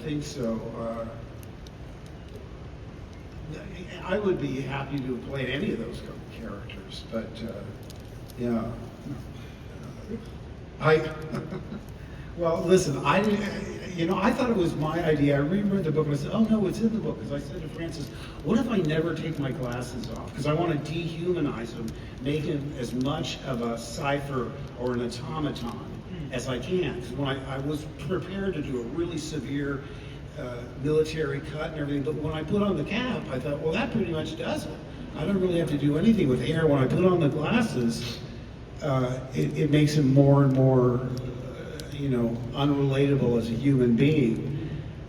think so. I would be happy to play any of those characters, but yeah. Well, listen, I thought it was my idea. I reread the book and I said, oh no, it's in the book. Because I said to Francis, what if I never take my glasses off? Because I want to dehumanize him, make him as much of a cipher or an automaton as I can. Because when I was prepared to do a really severe military cut and everything, but when I put on the cap, I thought, well, that pretty much does it. I don't really have to do anything with hair. When I put on the glasses, it makes him more and more, unrelatable as a human being.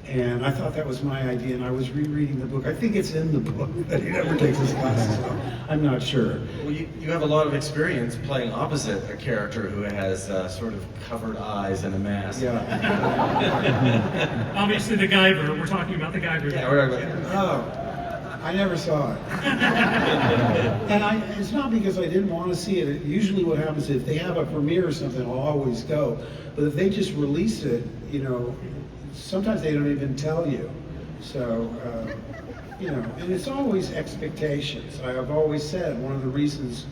And I thought that was my idea, and I was rereading the book. I think it's in the book that he never takes his glasses off. I'm not sure. Well, you have a lot of experience playing opposite a character who has sort of covered eyes and a mask. Yeah. Obviously, the Guyver. We're talking about the Guyver. Yeah, we're talking about Oh, I never saw it. And it's not because I didn't want to see it. Usually what happens is if they have a premiere or something, I'll always go. But if they just release it, sometimes they don't even tell you. So, and it's always expectations. I've always said one of the reasons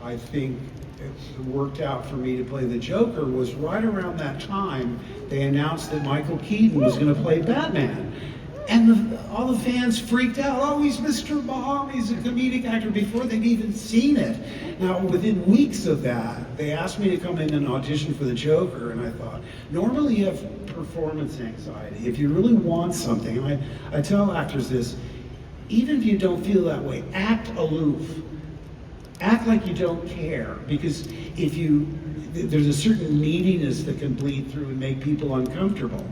I think it worked out for me to play the Joker was right around that time they announced that Michael Keaton was going to play Batman. And all the fans freaked out. Oh, he's Mr. Mom, he's a comedic actor, before they'd even seen it. Now, within weeks of that, they asked me to come in and audition for the Joker, and I thought, normally you have performance anxiety. If you really want something, and I tell actors this, even if you don't feel that way, act aloof. Act like you don't care, because there's a certain neediness that can bleed through and make people uncomfortable.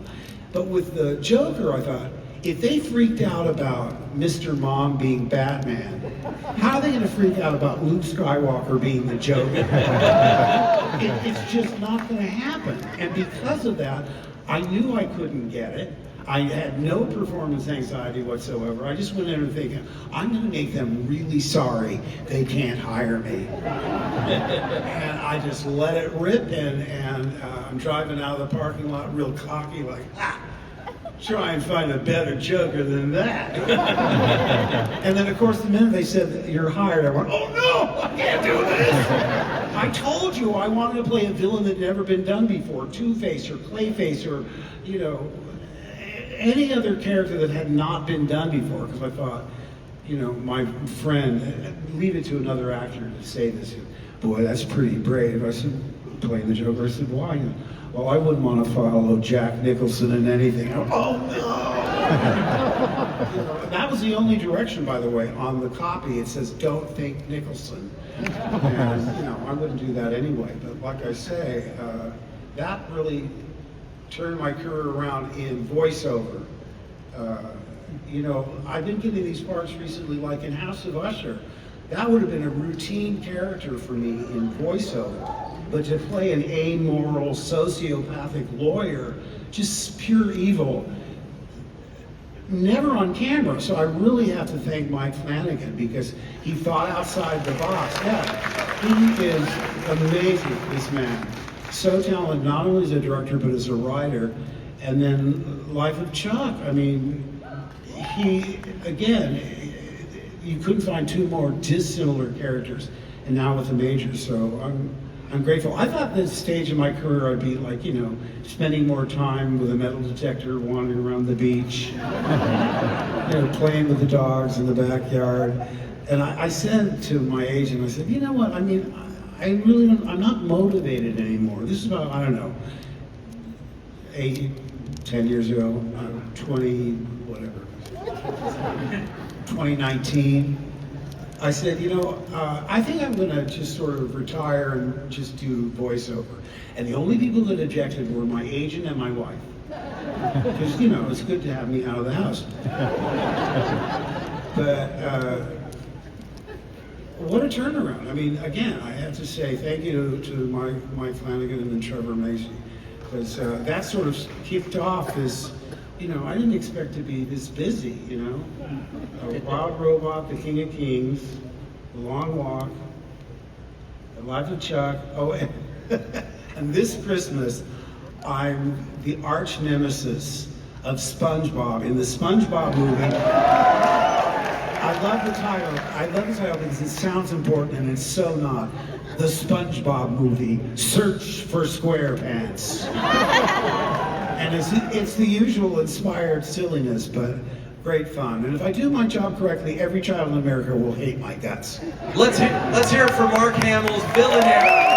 But with the Joker, I thought, if they freaked out about Mr. Mom being Batman, how are they going to freak out about Luke Skywalker being the Joker? It's just not going to happen. And because of that, I knew I couldn't get it. I had no performance anxiety whatsoever. I just went in and thinking, I'm going to make them really sorry they can't hire me. And I just let it rip, and I'm driving out of the parking lot real cocky, like, try and find a better Joker than that. And then, of course, the minute they said that you're hired, I went, oh no, I can't do this. I told you I wanted to play a villain that had never been done before, Two-Face or Clayface or, any other character that had not been done before, because I thought, my friend, leave it to another actor to say this. Boy, that's pretty brave. I said, playing the Joker. I said, why? Well, I wouldn't want to follow Jack Nicholson in anything. Oh no! That was the only direction, by the way, on the copy. It says, don't think Nicholson. And, I wouldn't do that anyway. But like I say, that really turned my career around in voiceover. I've been getting these parts recently, like in House of Usher. That would have been a routine character for me in voiceover. But to play an amoral, sociopathic lawyer, just pure evil, never on camera. So I really have to thank Mike Flanagan, because he thought outside the box. Yeah, he is amazing, this man. So talented, not only as a director, but as a writer. And then Life of Chuck, I mean, you couldn't find two more dissimilar characters, and now with the Major, so I'm grateful. I thought this stage of my career I'd be like, spending more time with a metal detector, wandering around the beach, playing with the dogs in the backyard. And I said to my agent, I said, you know what, I mean, I'm not motivated anymore. This is about, I don't know, 10 years ago, 2019. I said, I think I'm gonna just sort of retire and just do voiceover. And the only people that objected were my agent and my wife. Because, it's good to have me out of the house. But what a turnaround. I mean, again, I have to say thank you to Mike Flanagan and then Trevor Macy. Because that sort of kicked off this, I didn't expect to be this busy, A Wild Robot, The King of Kings, The Long Walk, The Life of Chuck. Oh, and this Christmas, I'm the arch nemesis of SpongeBob in the SpongeBob movie. I love the title. I love the title because it sounds important and it's so not. The SpongeBob movie, Search for SquarePants. And it's the usual inspired silliness, but great fun. And if I do my job correctly, every child in America will hate my guts. Let's hear it for Mark Hamill's Villainary.